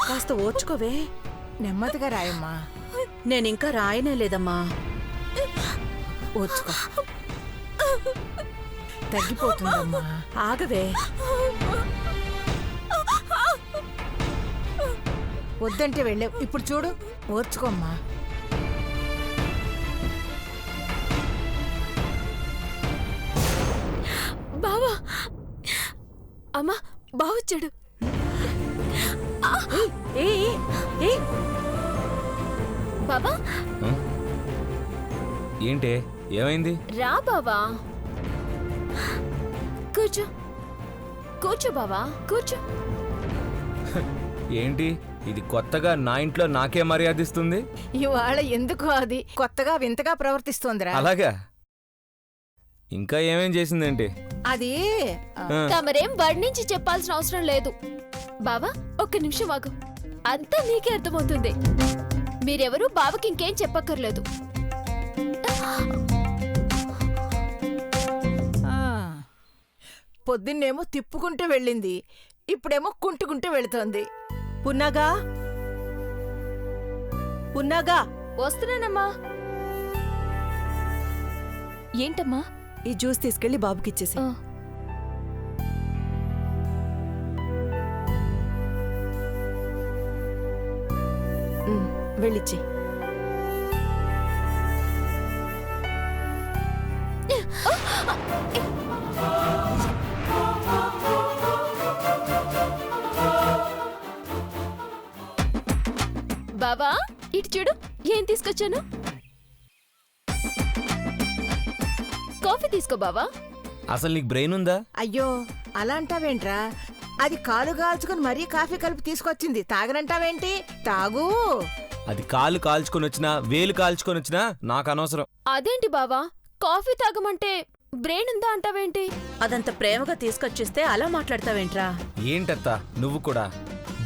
కాస్త ఓర్చుకోవే. నెమ్మదిగా రాయమ్మా. నేనింకా రాయనే లేదమ్మా. ఓర్చుకో, తగ్గిపోతుందమ్మా. ఆగవే. వద్దంటే వెళ్ళావు, ఇప్పుడు చూడు. ఓర్చుకోమ్మా. బావా, అమ్మా బావొచ్చాడు. బాబా ఏంటే, ఏమైంది? రా బావా, కూర్చో కూర్చో బావా, కూర్చో. ఏంటి ఇది కొత్తగా నా ఇంట్లో నాకే మర్యాదిస్తుంది? ఇవాళ ఎందుకో అది కొత్తగా వింతగా ప్రవర్తిస్తోందిరా. అలాగా? ఇంకా ఏమేం చేసిందేంటి? అది తమరేం బడి నుంచి చెప్పాల్సిన అవసరం లేదు. బావా ఒక్క నిమిషం ఆగు, అంతా నీకే అర్థమవుతుంది. మీరెవరూ బావకి ఇంకేం చెప్పక్కర్లేదు. పొద్దున్నేమో తిప్పుకుంటూ వెళ్ళింది, ఇప్పుడేమో కుంటుకుంటూ వెళుతోంది. పున్నాగా, పున్నాగా. వస్తున్నానమ్మా. ఏంటమ్మా? ఈ జ్యూస్ తీసుకెళ్లి బాబుకిచ్చేసి. వెళ్ళిచ్చి. బావా ఇటు చూడు, ఏం తీసుకొచ్చాను. కాఫీ తీసుకో బావా. అసలు నీకు బ్రెయిన్ ఉందా? అయ్యో అలా అంటావేంట్రా? అది కాలు కాల్చుకుని మరీ కాఫీ కలిపి తీసుకొచ్చింది, తాగనంటావేంటి? తాగు. అది కాలు కాల్చుకొని వచ్చినా వేలు కాల్చుకొని వచ్చినా నాకు అనవసరం. అదేంటి బావా, కాఫీ తాగమంటే బ్రెయిన్ ఉందా అంటావేంటి? అదంత ప్రేమగా తీసుకొచ్చిస్తే అలా మాట్లాడతావేంట్రా? ఏంటత్తా నువ్వు కూడా?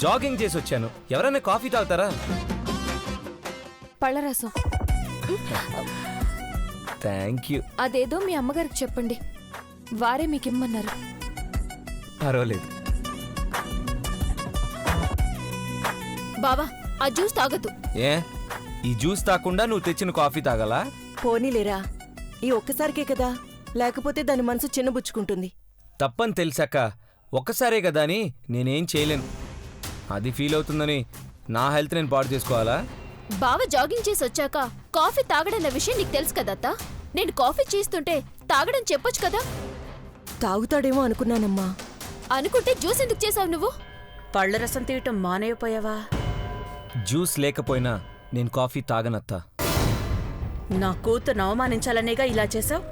జాగింగ్ చేసి వచ్చాను, ఎవరైనా కాఫీ తాగుతారా? పళ్ళరసం. Thank you. అదేదో మీ అమ్మగారికి చెప్పండి, వారే మీకిమ్మన్నారు. పర్వాలేదు. బావా ఆ జ్యూస్ తాగద్దు. ఏ, ఈ జ్యూస్ తాకుండా నువ్వు తెచ్చిన కాఫీ తాగాలా? పోనీలేరా, ఈ ఒక్కసారికే కదా, లేకపోతే దాని మనసు చిన్నబుచ్చుకుంటుంది. తప్పని తెలిసాక ఒక్కసారే కదా అని నేనేం చేయలేను. అది ఫీల్ అవుతుందని నా హెల్త్ నేను పాడు చేసుకోవాలా? బావ జాగింగ్ చేసి వచ్చాక కాఫీ తాగడన్న విషయం నీకు తెలుసు కదత్తా. నేను కాఫీ చేస్తుంటే తాగడం చెప్పొచ్చు కదా. తాగుతాడేమో అనుకున్నానమ్మా. అనుకుంటే జ్యూస్ ఎందుకు చేసావు నువ్వు? పళ్ళ రసం తీయటం మానేయపోయావా? జ్యూస్ లేకపోయినా నేను కాఫీ తాగనత్తా. నా కూతురు అవమానించాలనేగా ఇలా చేసావు?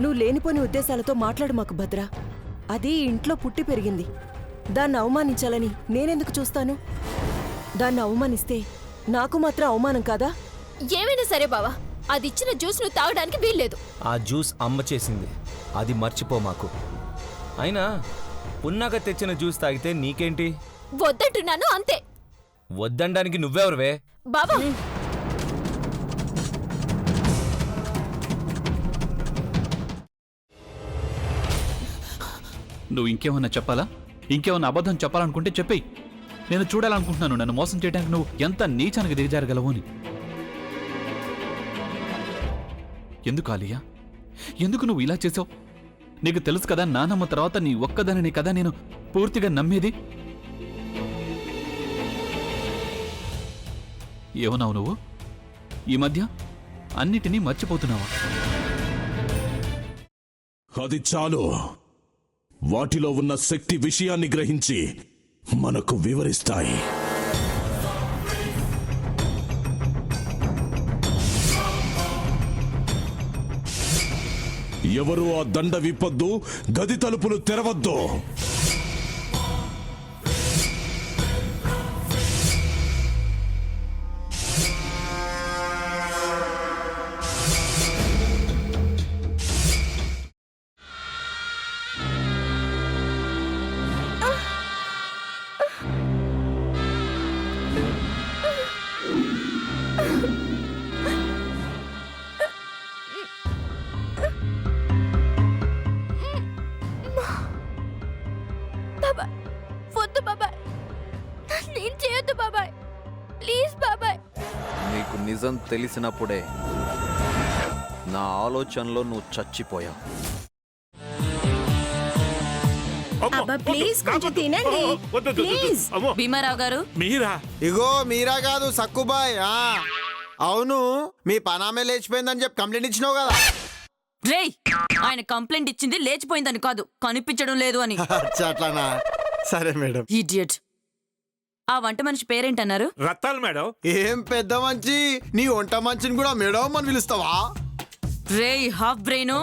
నువ్వు లేనిపోని ఉద్దేశాలతో మాట్లాడు మాకు భద్ర. అది ఇంట్లో పుట్టి పెరిగింది, దాన్ని అవమానించాలని నేనెందుకు చూస్తాను? దాన్ని అవమానిస్తే నాకు మాత్రం అవమానం కాదా? ఏమైనా సరే బావా, అది ఇచ్చిన జ్యూస్ నువ్వు తాగడానికి వీల్లేదు. ఆ జ్యూస్ అమ్మ చేసింది, అది మర్చిపో మాకు. అయినా పున్నాక తెచ్చిన జ్యూస్ తాగితే నీకేంటి? వద్దంటున్నాను అంతే. వద్దండానికి నువ్వెవరివే? బావా నువ్వు ఇంకేమన్నా చెప్పాలా? ఇంకేమన్నా అబద్ధం చెప్పాలనుకుంటే చెప్పేయి. నేను చూడాలనుకుంటున్నాను నన్ను మోసం చేయడానికి నువ్వు ఎంత నీచానికి దిగజారగలవు అని. ఎందుకు ఆలియా, ఎందుకు నువ్వు ఇలా చేసావు? నీకు తెలుసు కదా నానమ్మ తర్వాత నీ ఒక్కదానిని కదా నేను పూర్తిగా నమ్మేది. ఏమన్నావు నువ్వు? ఈ మధ్య అన్నిటినీ మర్చిపోతున్నావా? అది చాలు. వాటిలో ఉన్న శక్తి విషయాన్ని గ్రహించి మనకు వివరిస్తాయి. ఎవరు ఆ దండ విప్పొద్దు, గది తలుపులు తెరవద్దు. నేను చేయొద్దు బాబాయ్, ప్లీజ్ బాబాయ్. నీకు నిజం తెలిసినప్పుడే నా ఆలోచనలో నువ్వు చచ్చిపోయావు. అబ్బా ప్లీజ్ కొంచెం తినండి ప్లీజ్. భీమారావు గారు, మీరా? ఇగో మీరా కాదు సక్కుబాయ్. అవును, మీ పనామే లేచిపోయిందని చెప్పి కంప్లైంట్ ఇచ్చినావు కదా. రేయ్, ఆయన కంప్లైంట్ ఇచ్చింది లేచిపోయిందని కాదు, కనిపించడం లేదు అని. అచ్చా, అట్లానా? సరే మేడం. ఇడియట్. ఆ వంట మనిషి పేరేంటన్నారు? రత్తాలు మేడం. ఏం పెద్ద మంచి, నీ వంట మంచిని కూడా మేడం అని పిలుస్తావా? రేయ్ హాఫ్ బ్రెయిన్,